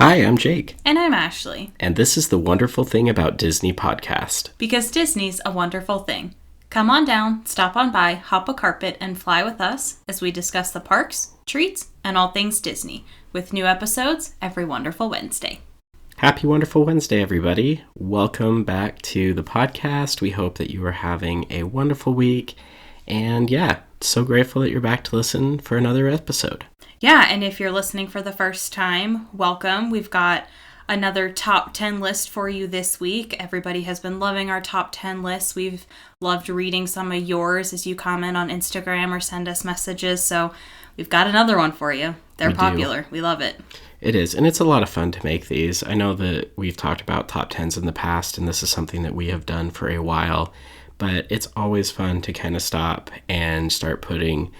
Hi, I'm Jake. And I'm Ashley. And this is the Wonderful Thing About Disney podcast. Because Disney's a wonderful thing. Come on down, stop on by, hop a carpet, and fly with us as we discuss the parks, treats, and all things Disney, with new episodes every wonderful Wednesday. Happy Wonderful Wednesday, everybody. Welcome back to the podcast. We hope that you are having a wonderful week. And yeah, so grateful that you're back to listen for another episode. Yeah, and if you're listening for the first time, welcome. We've got another top 10 list for you this week. Everybody has been loving our top 10 lists. We've loved reading some of yours as you comment on Instagram or send us messages. So we've got another one for you. They're popular. We love it. It is, and it's a lot of fun to make these. I know that we've talked about top 10s in the past, and this is something that we have done for a while, but it's always fun to kind of stop and start putting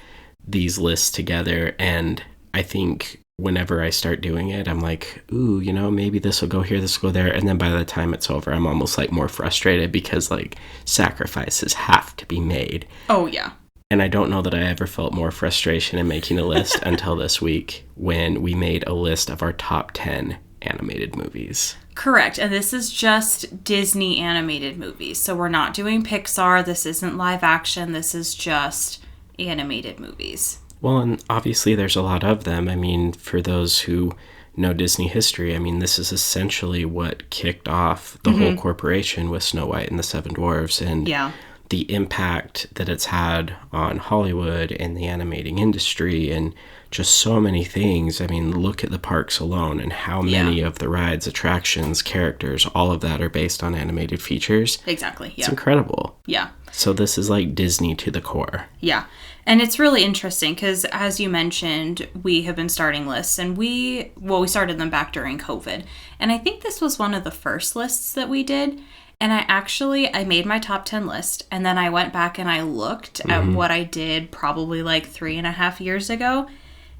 these lists together. And I think whenever I start doing it, I'm like, ooh, maybe this will go here, this will go there. And then by the time it's over, I'm almost like more frustrated because like sacrifices have to be made. Oh, yeah. And I don't know that I ever felt more frustration in making a list until this week when we made a list of our top 10 animated movies. Correct. And this is just Disney animated movies. So we're not doing Pixar. This isn't live action. This is just animated movies. Well, and obviously there's a lot of them. I mean, for those who know Disney history, I mean, this is essentially what kicked off the whole corporation with Snow White and the Seven Dwarfs. And the impact that it's had on Hollywood and the animating industry and just so many things. I mean, look at the parks alone and how many of the rides, attractions, characters, all of that are based on animated features. Exactly, yeah. It's incredible. Yeah. So this is like Disney to the core. Yeah. And it's really interesting because, as you mentioned, we have been starting lists, and we started them back during COVID. And I think this was one of the first lists that we did. And I made my top 10 list, and then I went back and I looked at what I did probably like 3.5 years ago,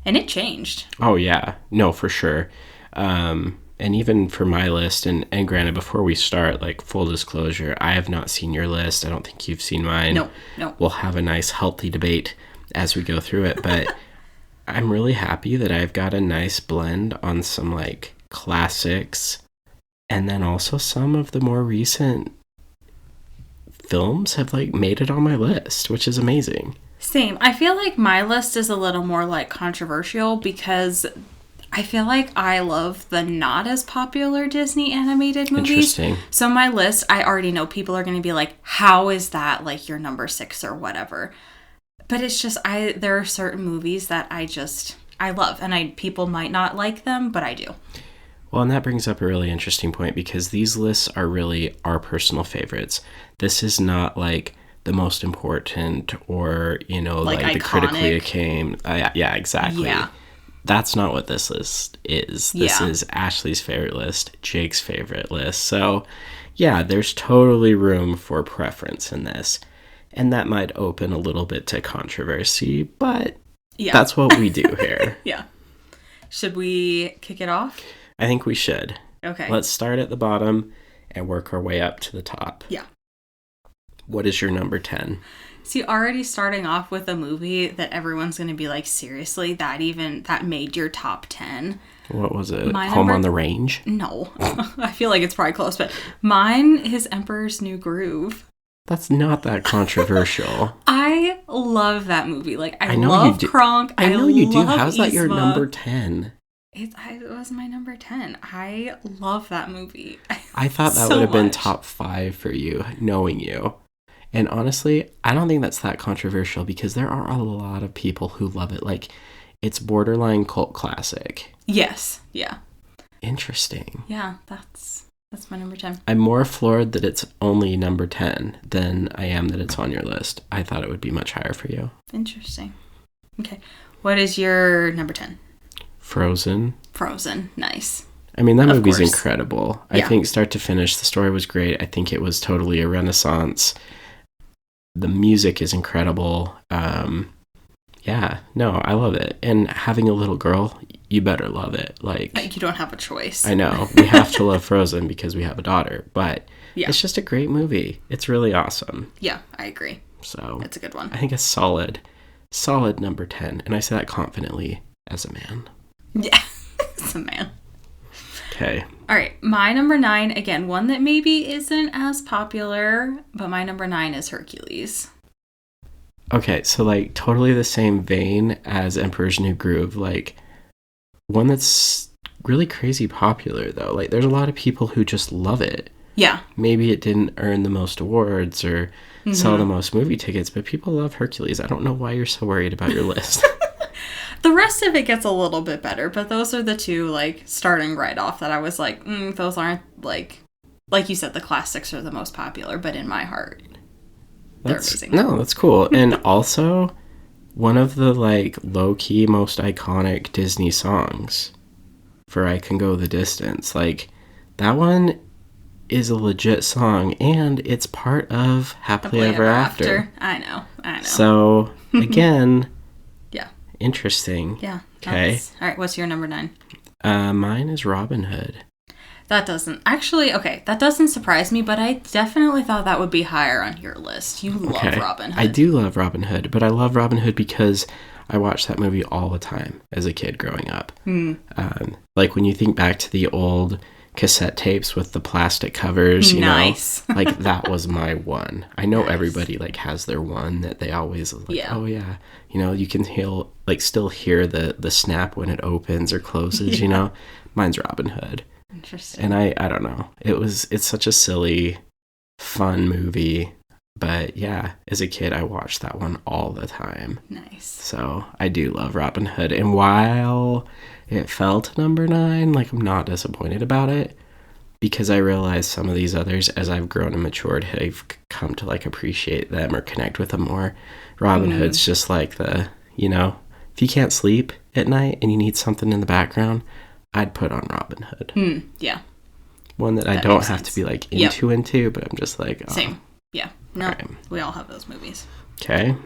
and it changed. Oh, yeah. No, for sure. And even for my list, and granted, before we start, like, full disclosure, I have not seen your list. I don't think you've seen mine. No. We'll have a nice, healthy debate as we go through it, but I'm really happy that I've got a nice blend on some, like, classics. And then also some of the more recent films have like made it on my list, which is amazing. Same. I feel like my list is a little more like controversial because I feel like I love the not as popular Disney animated movies. Interesting. So my list, I already know people are going to be like, how is that like your number 6 or whatever? But it's just, there are certain movies that I love, and people might not like them, but I do. Well, and that brings up a really interesting point because these lists are really our personal favorites. This is not like the most important or, like the critically acclaimed. Yeah, exactly. Yeah. That's not what this list is. This is Ashley's favorite list, Jake's favorite list. So, yeah, there's totally room for preference in this. And that might open a little bit to controversy, but that's what we do here. Yeah. Should we kick it off? I think we should. Okay. Let's start at the bottom and work our way up to the top. Yeah. What is your number 10? See, already starting off with a movie that everyone's going to be like, seriously, that made your top 10. What was it? Home on the Range? No. I feel like it's probably close, but mine is Emperor's New Groove. That's not that controversial. I love that movie. Like, I love Kronk. I know you do. How's that your number 10? It was my number 10. I love that movie. I thought that would have been top 5 for you, knowing you. And honestly, I don't think that's that controversial because there are a lot of people who love it. Like, it's borderline cult classic. Yes. Yeah. Interesting. Yeah, that's my number 10. I'm more floored that it's only number 10 than I am that it's on your list. I thought it would be much higher for you. Interesting. Okay. What is your number 10? Frozen. Nice. I mean, that movie's incredible. I think start to finish, the story was great. I think it was totally a renaissance. The music is incredible. I love it. And having a little girl, you better love it. Like, you don't have a choice. I know. We have to love Frozen because we have a daughter. But it's just a great movie. It's really awesome. Yeah, I agree. So it's a good one. I think a solid number 10. And I say that confidently as a man. Yeah, as a man. Okay. All right. My number 9, again, one that maybe isn't as popular, but my number 9 is Hercules. Okay, so like totally the same vein as Emperor's New Groove, like one that's really crazy popular though. Like there's a lot of people who just love it. Yeah. Maybe it didn't earn the most awards or sell the most movie tickets, but people love Hercules. I don't know why you're so worried about your list. The rest of it gets a little bit better, but those are the two, like, starting right off that I was like, those aren't, like you said, the classics are the most popular, but in my heart, they're amazing. No, that's cool. And also, one of the, like, low-key most iconic Disney songs for I Can Go the Distance. Like, that one is a legit song, and it's part of Happily Ever After. I know. So, again... yeah. Interesting. Yeah. Okay. All right, what's your number 9? Mine is Robin Hood. That doesn't surprise me, but I definitely thought that would be higher on your list. You love Robin Hood. I do love Robin Hood, but I love Robin Hood because I watched that movie all the time as a kid growing up. Like when you think back to the old cassette tapes with the plastic covers, you know, like that was my one. I know everybody like has their one that they always like, oh yeah, you know, you can still hear the snap when it opens or closes, you know. Mine's Robin Hood. Interesting. And I don't know. It's such a silly, fun movie. But yeah, as a kid, I watched that one all the time. Nice. So I do love Robin Hood. And while it fell to number 9, like I'm not disappointed about it. Because I realized some of these others, as I've grown and matured, have come to like appreciate them or connect with them more. Robin Hood's just like you know, if you can't sleep at night and you need something in the background, I'd put on Robin Hood. Yeah. One that I don't have to be like into, but I'm just like, oh. Same. Yeah. No, we all have those movies. Okay. All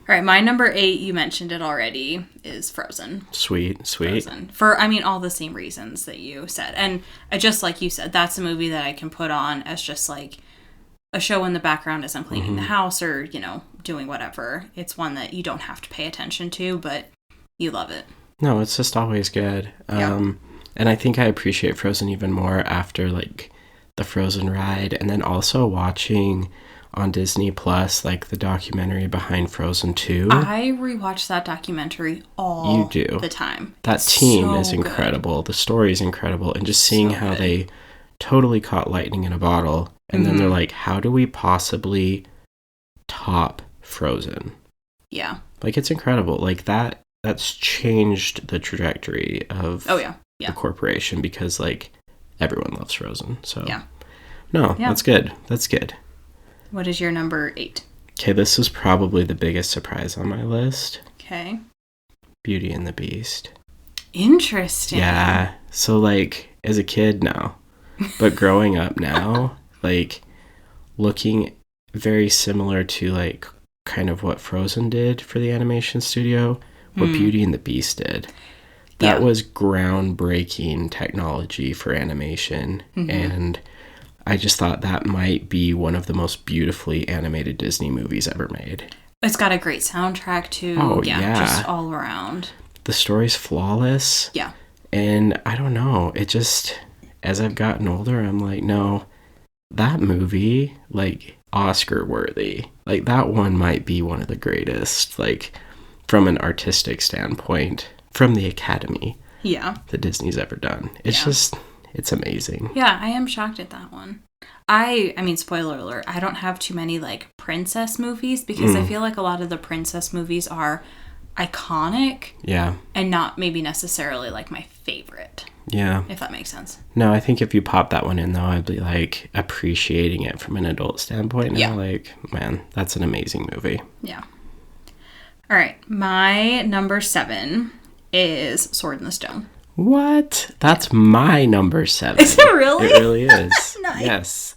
right, my number 8, you mentioned it already, is Frozen. Sweet. Frozen. For, all the same reasons that you said. And just like you said, that's a movie that I can put on as just like a show in the background as I'm cleaning the house or, you know, doing whatever. It's one that you don't have to pay attention to, but you love it. No, it's just always good. And I think I appreciate Frozen even more after like the Frozen ride, and then also watching on Disney Plus like the documentary behind Frozen 2. I rewatch that documentary all the time. That team is incredible. The story is incredible, and just seeing how they totally caught lightning in a bottle, and then they're like, how do we possibly top Frozen? Yeah. Like, it's incredible. Like that's changed the trajectory of the corporation, because like everyone loves Frozen. So that's good. That's good. What is your number 8? Okay, this is probably the biggest surprise on my list. Okay. Beauty and the Beast. Interesting. Yeah. So like as a kid, no. But growing up now, like looking very similar to like kind of what Frozen did for the animation studio, what Beauty and the Beast did. That was groundbreaking technology for animation. And I just thought that might be one of the most beautifully animated Disney movies ever made. It's got a great soundtrack too. Oh, yeah. Just all around. The story's flawless. Yeah. And I don't know, it just, as I've gotten older, I'm like, no, that movie, like, Oscar worthy. Like, that one might be one of the greatest, like, from an artistic standpoint, from the Academy. Yeah. That Disney's ever done. It's just, it's amazing. Yeah, I am shocked at that one. I mean, spoiler alert, I don't have too many, like, princess movies, because I feel like a lot of the princess movies are iconic. Yeah. And not maybe necessarily, like, my favorite. Yeah. If that makes sense. No, I think if you pop that one in, though, I'd be, like, appreciating it from an adult standpoint. Yeah. Like, man, that's an amazing movie. Yeah. All right. My number 7 is Sword in the Stone. What? That's my number 7. Is it really? It really is. Nice. Yes.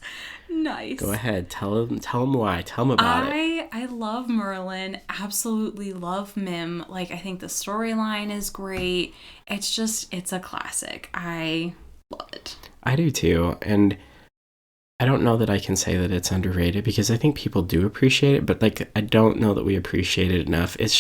Nice. Go ahead. Tell them why. Tell them about it. I love Merlin. Absolutely love Mim. Like, I think the storyline is great. It's a classic. I love it. I do too. And I don't know that I can say that it's underrated, because I think people do appreciate it, but like, I don't know that we appreciate it enough. It's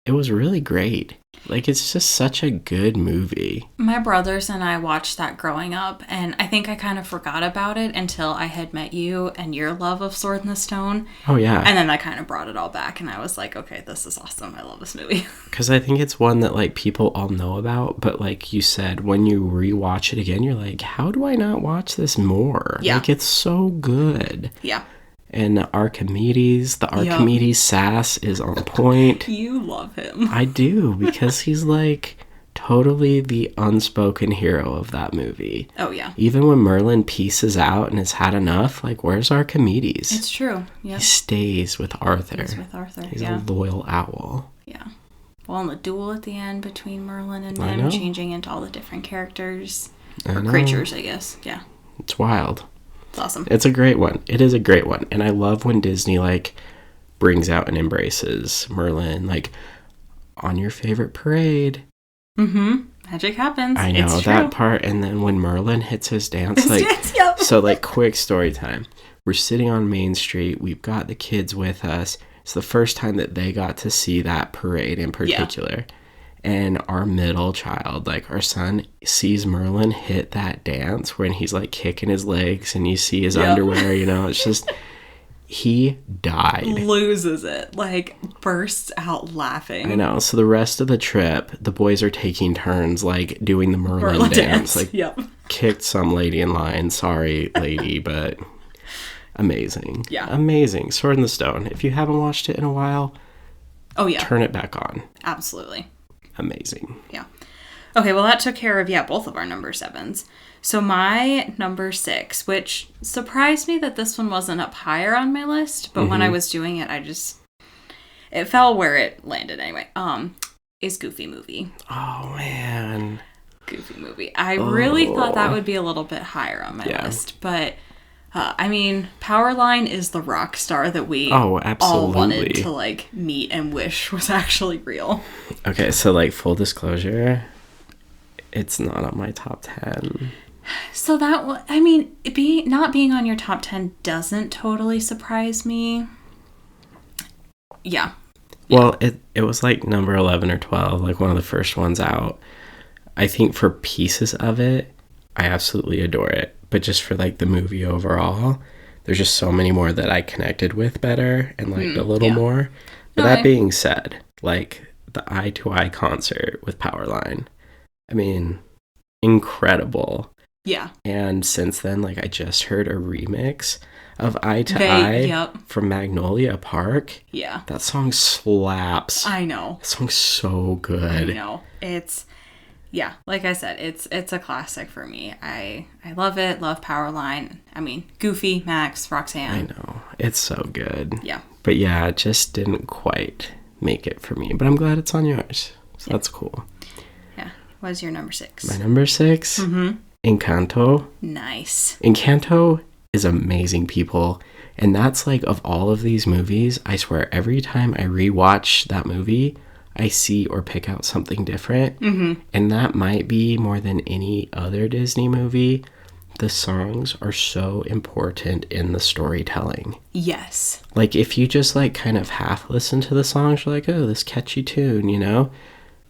it was really great. Like, it's just such a good movie. My brothers and I watched that growing up, and I think I kind of forgot about it until I had met you and your love of Sword in the Stone. Oh, yeah. And then that kind of brought it all back, and I was like, okay, this is awesome. I love this movie. Because I think it's one that, like, people all know about, but like you said, when you rewatch it again, you're like, how do I not watch this more? Yeah. Like, it's so good. Yeah. And the Archimedes sass is on point. You love him. I do, because he's like totally the unspoken hero of that movie. Oh, yeah. Even when Merlin pieces out and has had enough, like, where's Archimedes? It's true. Yeah. He stays with Arthur. He's a loyal owl. Yeah. Well, and the duel at the end between Merlin and him, changing into all the different characters. Or creatures, I guess. Yeah. It's wild. It's awesome. It's a great one. It is a great one. And I love when Disney, like, brings out and embraces Merlin, like, on your favorite parade. Mm-hmm. Magic happens. I know that part. And then when Merlin hits his dance, so, like, quick story time. We're sitting on Main Street. We've got the kids with us. It's the first time that they got to see that parade in particular. Yeah. And our middle child, like our son, sees Merlin hit that dance when he's like kicking his legs and you see his underwear, you know, it's just, he died. Loses it, like bursts out laughing. I know. So the rest of the trip, the boys are taking turns like doing the Merlin dance. Like, kicked some lady in line. Sorry, lady, but amazing. Yeah. Amazing. Sword in the Stone. If you haven't watched it in a while, turn it back on. Absolutely. Amazing. Yeah. Okay, well, that took care of, both of our number 7s. So my number 6, which surprised me that this one wasn't up higher on my list, but when I was doing it, it fell where it landed anyway, is Goofy Movie. Oh, man. Goofy Movie. I really thought that would be a little bit higher on my list, but... I mean, Powerline is the rock star that we all wanted to, like, meet and wish was actually real. Okay, so, like, full disclosure, it's not on my top 10. So that, I mean, not being on your top 10 doesn't totally surprise me. Yeah. Well, it was, like, number 11 or 12, like, one of the first ones out. I think for pieces of it, I absolutely adore it. But just for, like, the movie overall, there's just so many more that I connected with better and liked a little more. But that being said, like, the Eye to Eye concert with Powerline, I mean, incredible. Yeah. And since then, like, I just heard a remix of Eye to Eye from Magnolia Park. Yeah. That song slaps. I know. That song's so good. I know. Yeah, like I said, it's a classic for me. I love it, love Powerline. I mean, Goofy, Max, Roxanne. I know. It's so good. Yeah. But yeah, it just didn't quite make it for me. But I'm glad it's on yours. So that's cool. Yeah. What is your number 6? My number 6? Encanto. Nice. Encanto is amazing, people. And that's like, of all of these movies, I swear every time I rewatch that movie, I see or pick out something different. And that might be more than any other Disney movie. The songs are so important in the storytelling. Yes. Like, if you just, like, kind of half listen to the songs, you're like, oh, this catchy tune, you know?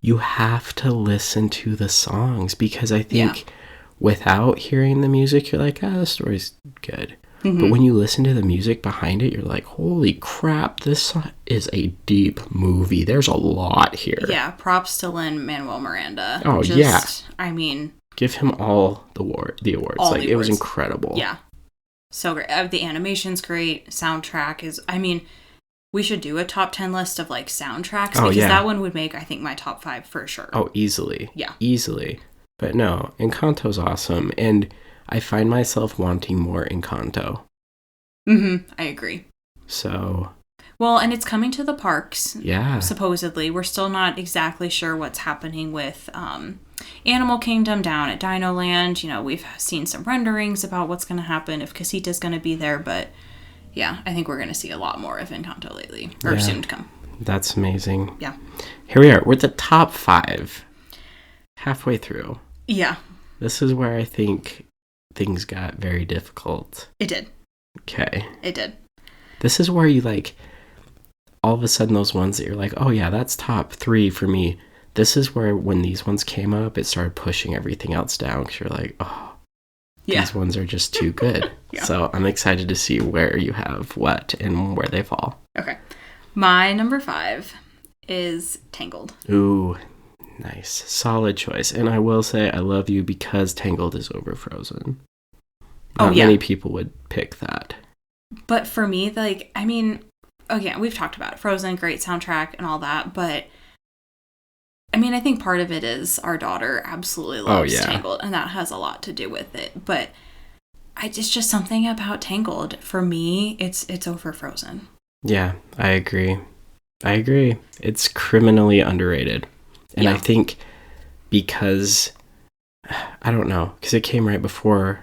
You have to listen to the songs, because I think without hearing the music, you're like, the story's good. But when you listen to the music behind it, you're like, holy crap, this is a deep movie. There's a lot here. Yeah, props to Lin-Manuel Miranda. Oh, yeah. I mean... Give him all the awards. Like, it was incredible. Yeah. So great. The animation's great. Soundtrack is... I mean, we should do a top 10 list of, like, soundtracks. Because that one would make, I think, my top 5 for sure. Oh, easily. Yeah. Easily. But no, Encanto's awesome. And... I find myself wanting more Encanto. I agree. So... Well, and it's coming to the parks. Yeah. Supposedly. We're still not exactly sure what's happening with Animal Kingdom down at Dino Land. You know, we've seen some renderings about what's going to happen if Casita's going to be there. But, yeah, I think we're going to see a lot more of Encanto lately. Or soon to come. That's amazing. Yeah. Here we are. We're at the top 5. Halfway through. Yeah. This is where I think... things got very difficult. It did. Okay. It did. This is where you, like, all of a sudden those ones that you're like, oh yeah, that's top 3 for me. This is where when these ones came up, it started pushing everything else down because you're like, oh, these ones are just too good. Yeah. So I'm excited to see where you have what and where they fall. Okay. My number 5 is Tangled. Ooh, nice. Solid choice. And I will say I love you because Tangled is over Frozen. Not many people would pick that. But for me, like, I mean, again, we've talked about it. Frozen, great soundtrack and all that, but I mean, I think part of it is our daughter absolutely loves Tangled, and that has a lot to do with it. But it's just something about Tangled. For me, it's over Frozen. Yeah, I agree. It's criminally underrated. And I think because, I don't know, because it came right before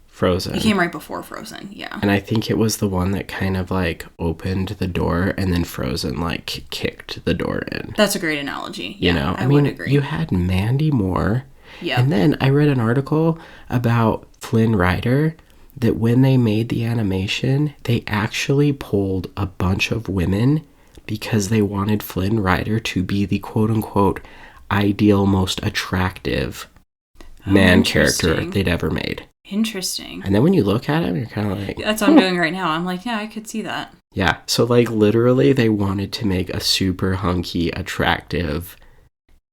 Frozen. It came right before Frozen, yeah. And I think it was the one that kind of like opened the door, and then Frozen like kicked the door in. That's a great analogy. You know, I mean, would agree. You had Mandy Moore. Yeah. And then I read an article about Flynn Rider that when they made the animation, they actually pulled a bunch of women because they wanted Flynn Rider to be the quote unquote ideal, most attractive man character they'd ever made. Interesting. And then when you look at him, you're kind of like... That's what I'm doing right now. I'm like, yeah, I could see that. Yeah. So, like, literally, they wanted to make a super hunky, attractive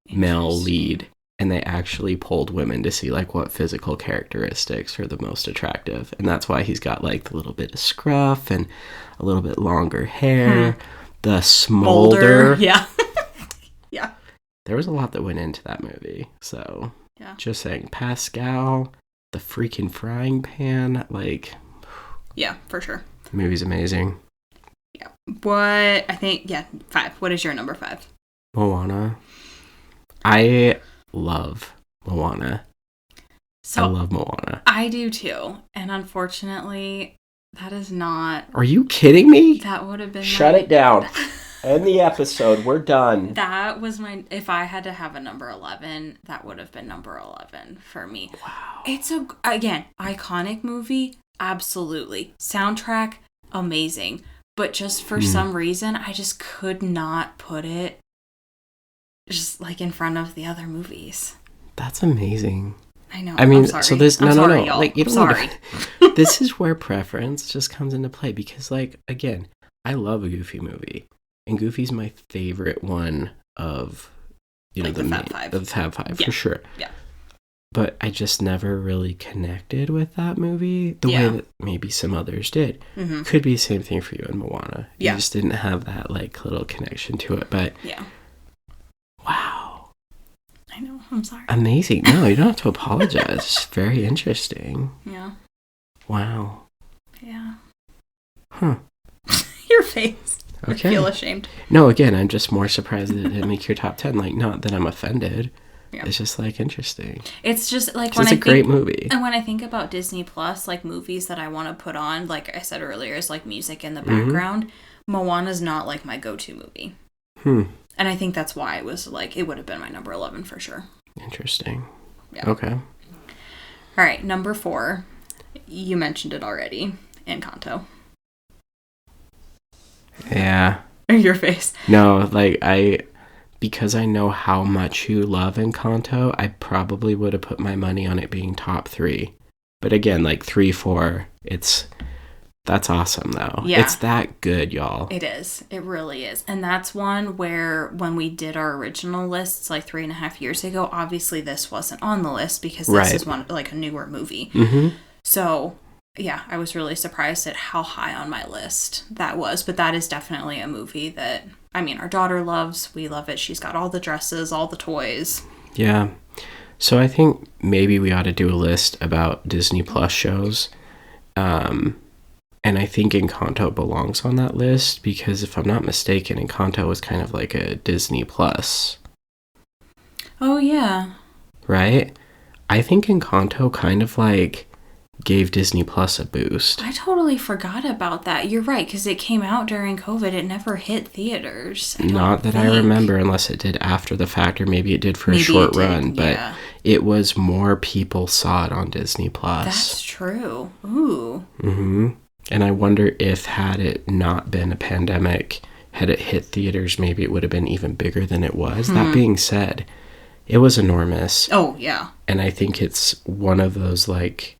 male lead. And they actually pulled women to see, like, what physical characteristics are the most attractive. And that's why he's got, like, the little bit of scruff and a little bit longer hair. The smolder. Yeah. Yeah. There was a lot that went into that movie. So, just saying, Pascal... The freaking frying pan, like... Yeah, for sure. The movie's amazing. Yeah. What, I think, 5. What is your number 5? Moana. I love Moana. I love Moana. I do too. And unfortunately, that is not... Are you kidding me? That would have been Shut it down. End the episode. We're done. That was my... If I had to have a number 11, that would have been number 11 for me. Wow. It's again, iconic movie. Absolutely. Soundtrack, amazing. But just for some reason, I just could not put it just like in front of the other movies. That's amazing. I know. I mean, I'm sorry. so this... No. Y'all. Like, you don't sorry. This is where preference just comes into play because, like, again... I love a Goofy movie, and Goofy's my favorite one of, you know, like the Fab Five. The Fab Five, for sure. Yeah. But I just never really connected with that movie the way that maybe some others did. Mm-hmm. Could be the same thing for you in Moana. You just didn't have that, like, little connection to it, but... Yeah. Wow. I know, I'm sorry. Amazing. No, you don't have to apologize. It's very interesting. Yeah. Wow. Yeah. Huh. Your face. Okay. I feel ashamed. No, again, I'm just more surprised that it didn't make your top 10. Like, not that I'm offended. Yeah. It's just, like, interesting. It's just, like, when it's a great movie. And when I think about Disney Plus, like, movies that I want to put on, like I said earlier, is, like, music in the background. Moana's not, like, my go-to movie. And I think that's why it was, like, it would have been my number 11 for sure. Interesting. Yeah. Okay. All right, number 4. You mentioned it already. Encanto. Yeah. Your face. No, like, because I know how much you love Encanto, I probably would have put my money on it being top 3. But again, like, 3, 4, that's awesome, though. Yeah. It's that good, y'all. It is. It really is. And that's one where when we did our original lists, like 3.5 years ago, obviously this wasn't on the list because this is one, like, a newer movie. Mm-hmm. So... Yeah, I was really surprised at how high on my list that was. But that is definitely a movie that, I mean, our daughter loves. We love it. She's got all the dresses, all the toys. Yeah. So I think maybe we ought to do a list about Disney Plus shows. And I think Encanto belongs on that list because if I'm not mistaken, Encanto was kind of like a Disney Plus. Oh, yeah. Right? I think Encanto kind of like... gave Disney Plus a boost. I totally forgot about that. You're right, because it came out during COVID. It never hit theaters. Not that I remember, unless it did after the fact, or maybe it did for a short run. But it was more people saw it on Disney Plus. That's true. Ooh. Mm-hmm. And I wonder if had it not been a pandemic, had it hit theaters, maybe it would have been even bigger than it was. That being said, it was enormous. Oh, yeah. And I think it's one of those, like,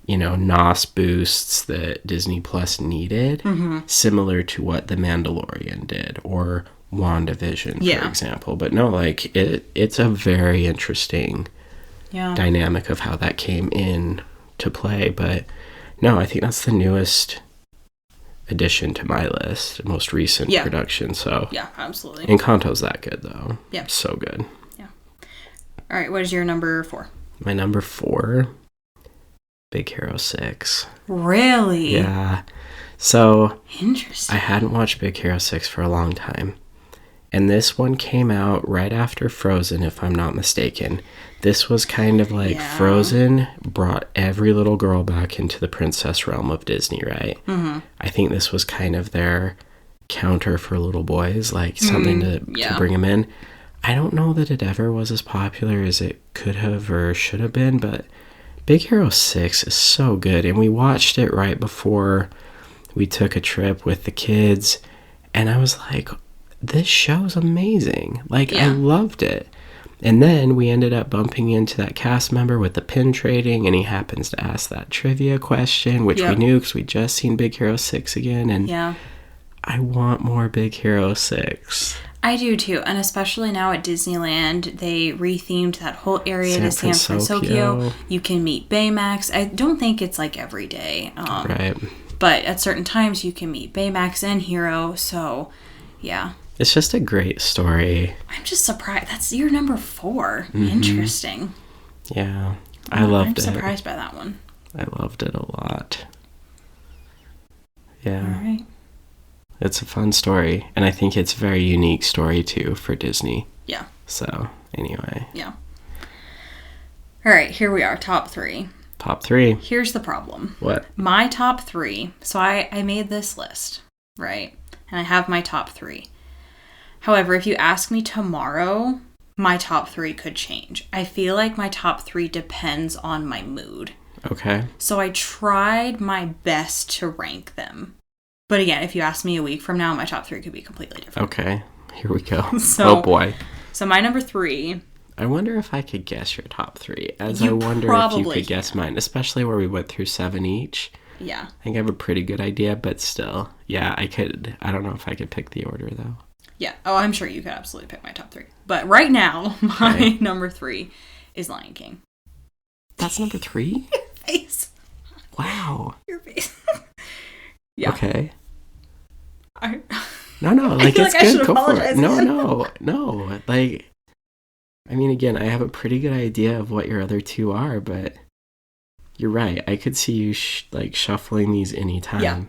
you know, NOS boosts that Disney Plus needed, similar to what The Mandalorian did or WandaVision, for example. But no, like, it's a very interesting dynamic of how that came in to play. But no, I think that's the newest addition to my list, most recent production. So yeah, absolutely. Encanto's that good, though. Yeah. So good. Yeah. All right, what is your number 4? My number 4, Big Hero 6. Really? Yeah. So interesting. I hadn't watched Big Hero 6 for a long time. And this one came out right after Frozen, if I'm not mistaken. This was kind of like Frozen brought every little girl back into the princess realm of Disney, right? I think this was kind of their counter for little boys, like something to bring them in. I don't know that it ever was as popular as it could have or should have been, but Big Hero 6 is so good. And we watched it right before we took a trip with the kids. And I was like, this show's amazing. Like, I loved it. And then we ended up bumping into that cast member with the pin trading, and he happens to ask that trivia question, which we knew because we'd just seen Big Hero 6 again. And I want more Big Hero 6. I do too, and especially now at Disneyland, they rethemed that whole area to San Francisco. You can meet Baymax. I don't think it's like every day, right? But at certain times, you can meet Baymax and Hero. So, yeah, it's just a great story. I'm just surprised. That's your number 4. Interesting. Yeah, I loved it. I'm surprised by that one. I loved it a lot. Yeah. All right. It's a fun story, and I think it's a very unique story, too, for Disney. Yeah. So, anyway. Yeah. All right, here we are, top 3. Top 3. Here's the problem. What? My top 3, so I made this list, right? And I have my top 3. However, if you ask me tomorrow, my top 3 could change. I feel like my top 3 depends on my mood. Okay. So I tried my best to rank them. But again, if you ask me a week from now, my top 3 could be completely different. Okay, here we go. Oh boy. So my number 3. I wonder if I could guess your top 3. I wonder if you could guess mine, especially where we went through 7 each. Yeah. I think I have a pretty good idea, but still. Yeah, I could. I don't know if I could pick the order, though. Yeah. Oh, I'm sure you could absolutely pick my top 3. But right now, my number 3 is Lion King. That's number 3? Your face. Wow. Your face. Yeah. Okay. No, like, it's good. Go for it. No. Like, I mean, again, I have a pretty good idea of what your other 2 are, but you're right. I could see you, shuffling these anytime. Yeah.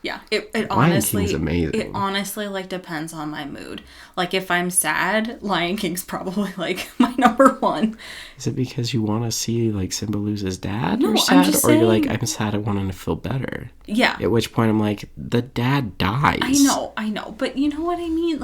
Yeah. It honestly... Lion King's amazing. It honestly, depends on my mood. Like, if I'm sad, Lion King's probably, my number 1. Is it because you want to see, Simba lose his dad? No, you're sad? I'm just saying... Or you're like, I'm sad, I want him to feel better? Yeah. At which point I'm like, the dad dies. I know. But you know what I mean?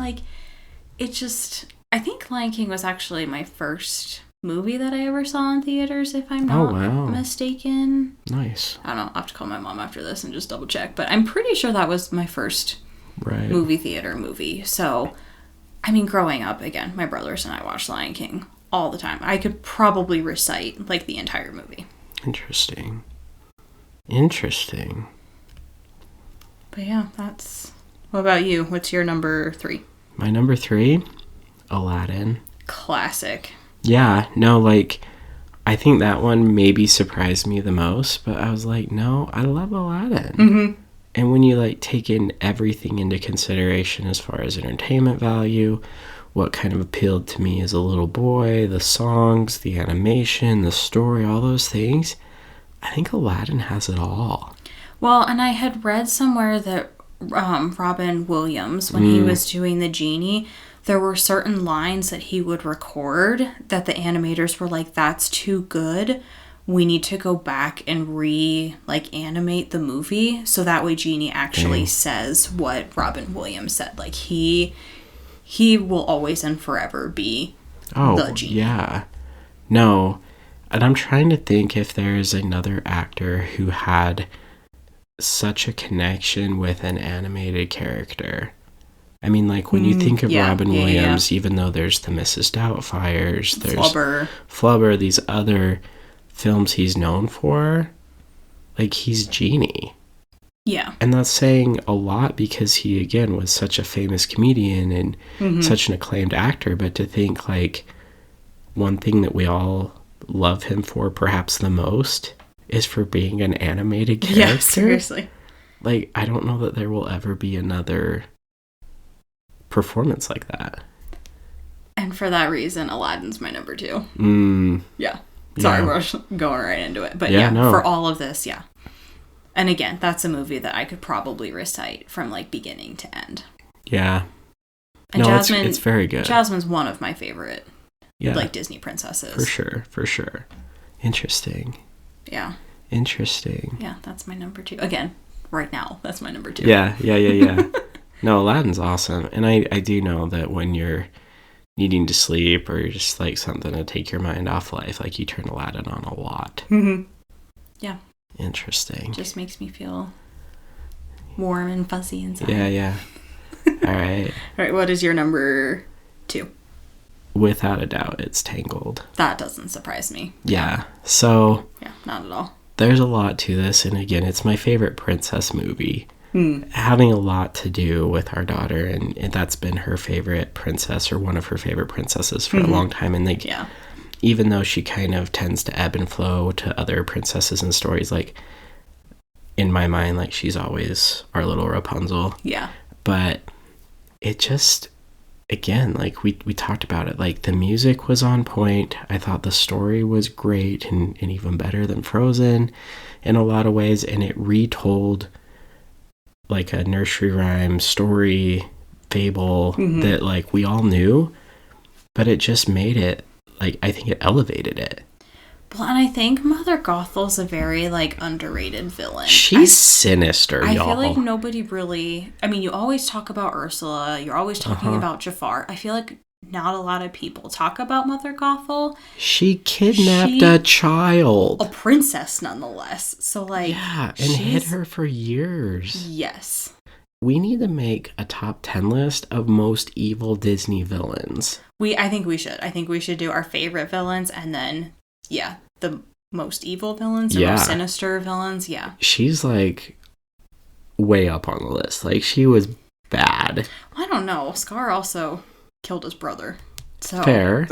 It just... I think Lion King was actually my first movie that I ever saw in theaters, if I'm not mistaken. Nice. I don't know. I'll have to call my mom after this and just double check. But I'm pretty sure that was my first movie theater movie. So, I mean, growing up, again, my brothers and I watched Lion King all the time. I could probably recite, the entire movie. Interesting. But yeah, that's... What about you? What's your number 3? My number 3? Aladdin. Classic. Yeah, no, I think that one maybe surprised me the most, but I was like, no, I love Aladdin. Mm-hmm. And when you, take in everything into consideration as far as entertainment value, what kind of appealed to me as a little boy, the songs, the animation, the story, all those things, I think Aladdin has it all. Well, and I had read somewhere that Robin Williams, when he was doing the genie, there were certain lines that he would record that the animators were like, that's too good. We need to go back and animate the movie so that way Genie actually says what Robin Williams said. He will always and forever be the Genie. Yeah. No. And I'm trying to think if there's another actor who had such a connection with an animated character I mean, like, when you think of Robin Williams, even though there's the Mrs. Doubtfires, there's Flubber, these other films he's known for, like, he's Genie. Yeah. And that's saying a lot because he, again, was such a famous comedian and such an acclaimed actor. But to think, like, one thing that we all love him for perhaps the most is for being an animated character. Yeah, seriously. Like, I don't know that there will ever be another performance like that. And for that reason, Aladdin's my number 2. Yeah. Sorry, we're going right into it. But for all of this, And again, that's a movie that I could probably recite from, like, beginning to end. Yeah. And Jasmine, it's very good. Jasmine's one of my favorite, like, Disney princesses. For sure. Interesting. Yeah. Interesting. Yeah, that's my number 2. Again, right now, that's my number 2. Yeah. No, Aladdin's awesome. And I do know that when you're needing to sleep or just, like, something to take your mind off life, like, you turn Aladdin on a lot. Yeah. Interesting. Just makes me feel warm and fuzzy inside. Yeah. All right. All right, what is your number 2? Without a doubt, it's Tangled. That doesn't surprise me. Yeah. So... Yeah, not at all. There's a lot to this, and again, it's my favorite princess movie. Having a lot to do with our daughter, and that's been her favorite princess, or one of her favorite princesses for a long time. And, like, even though she kind of tends to ebb and flow to other princesses and stories, like, in my mind, like, she's always our little Rapunzel. Yeah. But it just, again, like, we talked about it, like, the music was on point. I thought the story was great and even better than Frozen in a lot of ways, and it retold, like, a nursery rhyme story, fable that, like, we all knew, but it just made it, like, I think it elevated it. Well, and I think Mother Gothel's a very, like, underrated villain. She's sinister, y'all. I feel like nobody really... I mean, you always talk about Ursula. You're always talking about Jafar. I feel like not a lot of people talk about Mother Gothel. She kidnapped a child. A princess, nonetheless. So, like... Yeah, and hid her for years. Yes. We need to make a top 10 list of most evil Disney villains. I think we should. I think we should do our favorite villains and then... Yeah, the most evil villains or most sinister villains, She's, like, way up on the list. Like, she was bad. Well, I don't know. Scar also killed his brother. So. Fair.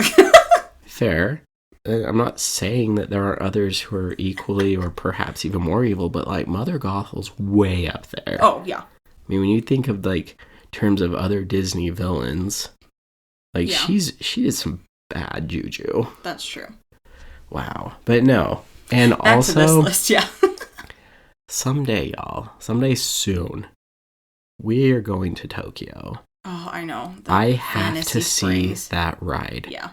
Fair. I'm not saying that there are others who are equally or perhaps even more evil, but, like, Mother Gothel's way up there. Oh, yeah. I mean, when you think of, like, terms of other Disney villains, like, she did some bad juju. That's true. Wow. But no. And back also, to this list, someday, y'all, someday soon, we are going to Tokyo. Oh, I know. I have to see that ride. Yeah.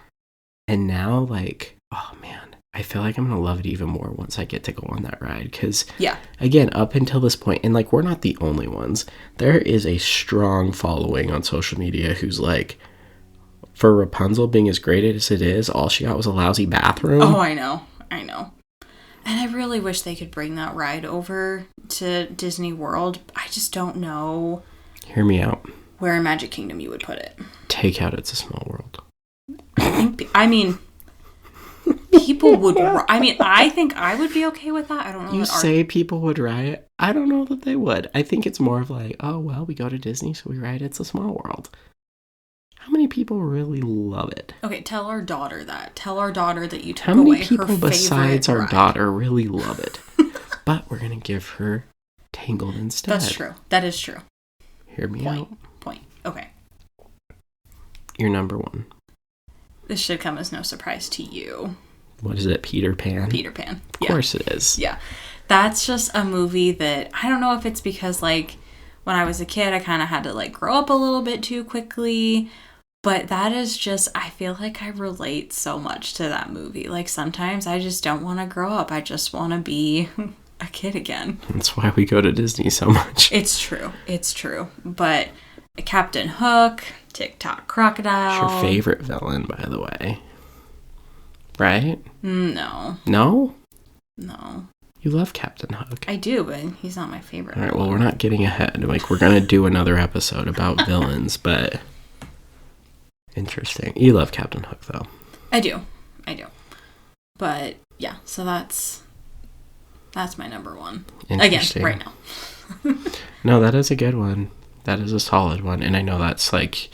And now, like, oh man, I feel like I'm going to love it even more once I get to go on that ride. Because, again, up until this point, and, like, we're not the only ones, there is a strong following on social media who's like, for Rapunzel being as great as it is, all she got was a lousy bathroom. Oh, I know. And I really wish they could bring that ride over to Disney World. I just don't know. Hear me out. Where in Magic Kingdom you would put it. Take out It's a Small World. People would... I think I would be okay with that. I don't know. You say people would riot? I don't know that they would. I think it's more of like, oh, well, we go to Disney, so we ride It's a Small World. How many people really love it? Okay, tell our daughter that. Tell our daughter that you took away her favorite ride. How many people besides our daughter really love it? But we're going to give her Tangled instead. That's true. That is true. Hear me out. Point. Okay. Your number 1. This should come as no surprise to you. What is it? Peter Pan? Peter Pan. Of course it is. Yeah. That's just a movie that, I don't know if it's because, like, when I was a kid, I kind of had to, like, grow up a little bit too quickly. But that is just, I feel like I relate so much to that movie. Like, sometimes I just don't want to grow up. I just want to be a kid again. That's why we go to Disney so much. It's true. It's true. But Captain Hook, TikTok Crocodile. It's your favorite villain, by the way. Right? No. No? No. You love Captain Hook. I do, but he's not my favorite. All right, well, we're not getting ahead. Like, we're going to do another episode about villains, but interesting. You love Captain Hook, though. I do. But, yeah, so that's my number one. Again, right now. No, that is a good one. That is a solid one. And I know that's, like,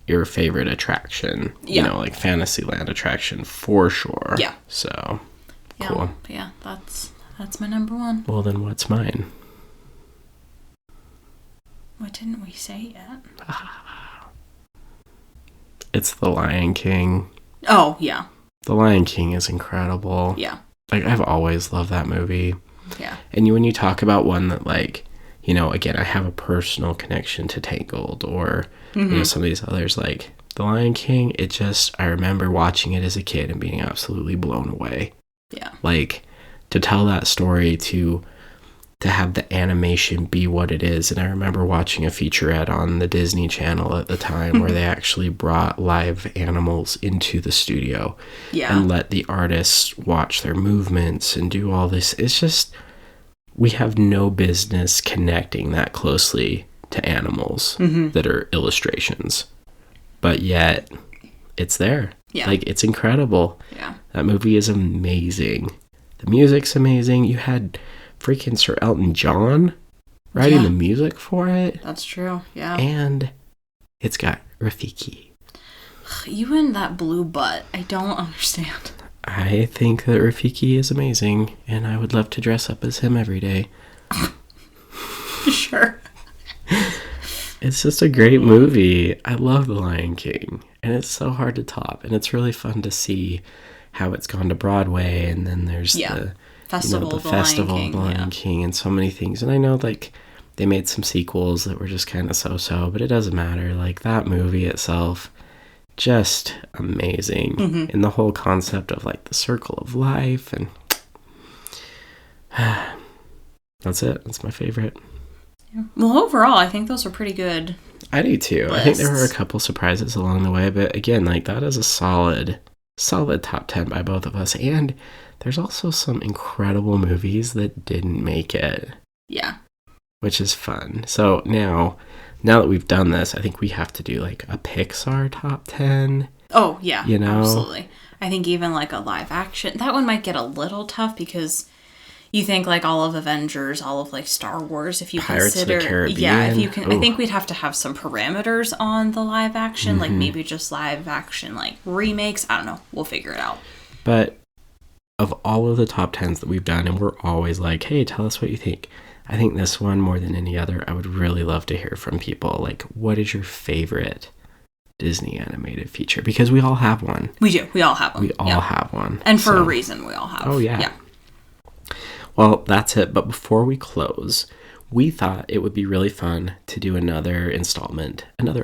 your favorite attraction. Yeah. You know, like, Fantasyland attraction for sure. Yeah. So, yeah, cool. Yeah, that's my number one. Well, then what's mine? What didn't we say yet? It's The Lion King. Oh, yeah. The Lion King is incredible. Yeah. Like, I've always loved that movie. Yeah. And when you talk about one that, like, you know, again, I have a personal connection to Tangled or, you know, some of these others, like, The Lion King, I remember watching it as a kid and being absolutely blown away. Yeah. Like, to tell that story, to have the animation be what it is. And I remember watching a featurette on the Disney Channel at the time where they actually brought live animals into the studio and let the artists watch their movements and do all this. It's just, we have no business connecting that closely to animals that are illustrations. But yet, it's there. Yeah. Like, it's incredible. Yeah. That movie is amazing. The music's amazing. You had freaking Sir Elton John writing the music for it. That's true, yeah. And it's got Rafiki. You and that blue butt, I don't understand. I think that Rafiki is amazing, and I would love to dress up as him every day. Sure. It's just a great movie. I love The Lion King, and it's so hard to top, and it's really fun to see how it's gone to Broadway, and then there's the Festival of the Lion King, and so many things. And I know, like, they made some sequels that were just kind of so-so, but it doesn't matter. Like, that movie itself, just amazing. And the whole concept of, like, the circle of life, and that's it. That's my favorite. Yeah. Well, overall, I think those are pretty good. I do too. Lists. I think there were a couple surprises along the way, but again, like, that is a solid top 10 by both of us. And there's also some incredible movies that didn't make it. Yeah. Which is fun. So now that we've done this, I think we have to do, like, a Pixar top 10. Oh, yeah. You know? Absolutely. I think even, like, a live action, that one might get a little tough because you think, like, all of Avengers, all of, like, Star Wars, if you Pirates consider... of the Caribbean. Yeah, if you can... Ooh. I think we'd have to have some parameters on the live action, like, maybe just live action, like, remakes. I don't know. We'll figure it out. But of all of the top 10s that we've done, and we're always like, hey, tell us what you think. I think this one, more than any other, I would really love to hear from people. Like, what is your favorite Disney animated feature? Because we all have one. We do. We all have one. We all have one. And for a reason, we all have. Oh, yeah. Well, that's it. But before we close, we thought it would be really fun to do another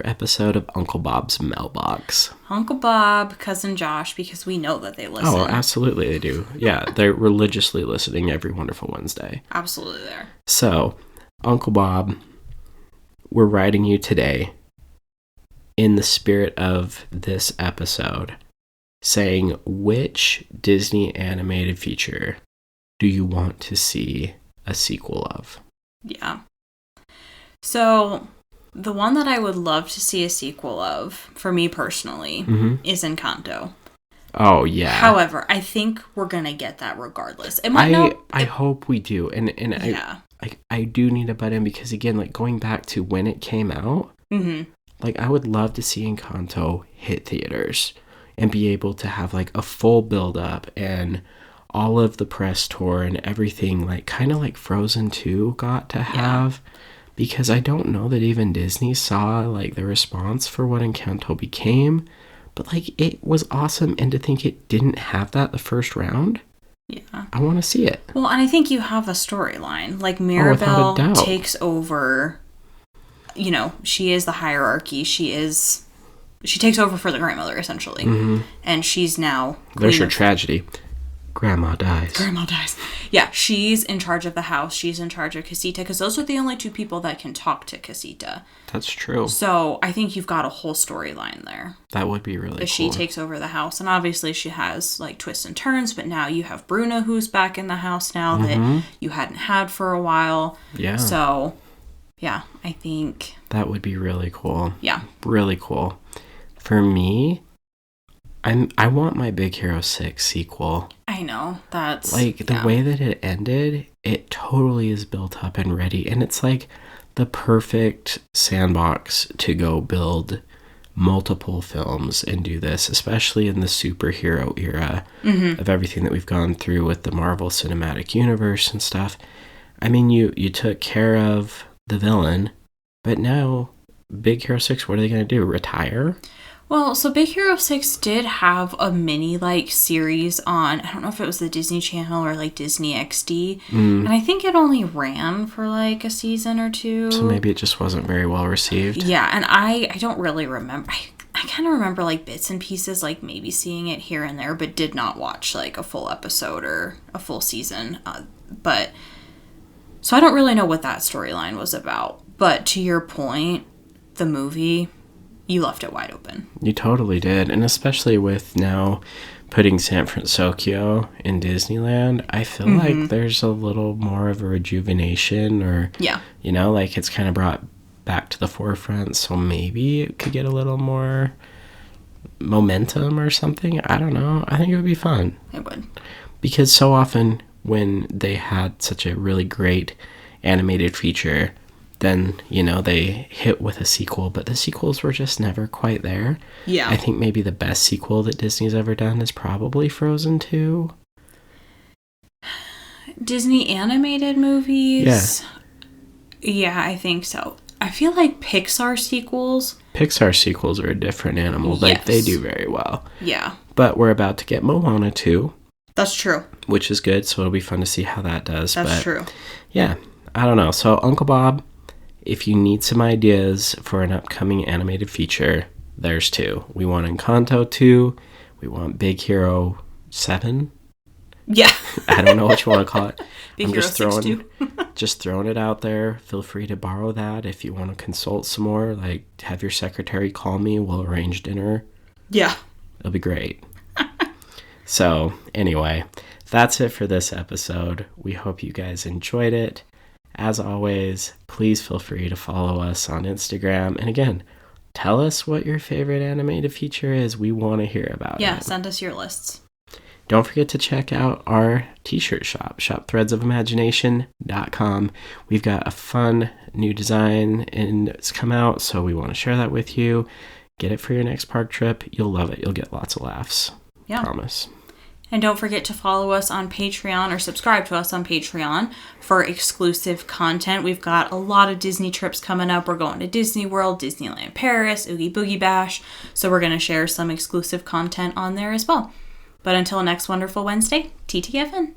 episode of Uncle Bob's Mailbox. Uncle Bob, Cousin Josh, because we know that they listen. Oh, absolutely they do. Yeah, they're religiously listening every wonderful Wednesday. Absolutely there. So, Uncle Bob, we're writing you today in the spirit of this episode, saying which Disney animated feature do you want to see a sequel of? Yeah. So, the one that I would love to see a sequel of, for me personally, is Encanto. Oh, yeah. However, I think we're going to get that regardless. It might I hope we do. And yeah. I do need to butt in because, again, like, going back to when it came out, like, I would love to see Encanto hit theaters and be able to have, like, a full build-up and all of the press tour and everything, like, kind of like Frozen 2 got to have. Yeah. Because I don't know that even Disney saw, like, the response for what Encanto became. But, like, it was awesome. And to think it didn't have that the first round, yeah, I want to see it. Well, and I think you have a storyline. Like, Mirabelle takes over, you know, she is the hierarchy. She takes over for the grandmother, essentially. And she's now... There's your tragedy. Grandma dies. Grandma dies. Yeah, she's in charge of the house. She's in charge of Casita, because those are the only two people that can talk to Casita. That's true. So I think you've got a whole storyline there. That would be really cool. She takes over the house, and obviously she has like twists and turns, but now you have Bruna who's back in the house now that you hadn't had for a while. Yeah. So, yeah, I think... That would be really cool. Yeah. Really cool. For me... I want my Big Hero 6 sequel. I know. That's... Like, the way that it ended, it totally is built up and ready. And it's like the perfect sandbox to go build multiple films and do this, especially in the superhero era of everything that we've gone through with the Marvel Cinematic Universe and stuff. I mean, you took care of the villain, but now Big Hero 6, what are they going to do? Retire? Well, so Big Hero 6 did have a mini, like, series on, I don't know if it was the Disney Channel or, like, Disney XD. And I think it only ran for, like, a season or two. So maybe it just wasn't very well received. Yeah, and I don't really remember. I kind of remember, like, bits and pieces, like, maybe seeing it here and there, but did not watch, like, a full episode or a full season. So I don't really know what that storyline was about. But to your point, the movie... You left it wide open. You totally did. And especially with now putting San Francisco in Disneyland, I feel like there's a little more of a rejuvenation or, you know, like it's kind of brought back to the forefront. So maybe it could get a little more momentum or something. I don't know. I think it would be fun. It would. Because so often when they had such a really great animated feature... then, you know, they hit with a sequel, but the sequels were just never quite there. Yeah. I think maybe the best sequel that Disney's ever done is probably Frozen 2. Disney animated movies? Yeah, I think so. I feel like Pixar sequels are a different animal. Like, they do very well. Yeah. But we're about to get Moana 2. That's true. Which is good, so it'll be fun to see how that does. That's true. Yeah, I don't know. So, Uncle Bob... if you need some ideas for an upcoming animated feature, there's two. We want Encanto 2. We want Big Hero 7. Yeah. I don't know what you want to call it. Big Hero 6 too. Just throwing it out there. Feel free to borrow that if you want to consult some more. Like, have your secretary call me. We'll arrange dinner. Yeah. It'll be great. So, anyway, that's it for this episode. We hope you guys enjoyed it. As always, please feel free to follow us on Instagram. And again, tell us what your favorite animated feature is. We want to hear about it. Yeah, send us your lists. Don't forget to check out our t-shirt shop, shopthreadsofImagination.com. We've got a fun new design and it's come out, so we want to share that with you. Get it for your next park trip. You'll love it. You'll get lots of laughs. Yeah. Promise. And don't forget to follow us on Patreon or subscribe to us on Patreon for exclusive content. We've got a lot of Disney trips coming up. We're going to Disney World, Disneyland Paris, Oogie Boogie Bash. So we're going to share some exclusive content on there as well. But until next wonderful Wednesday, TTFN.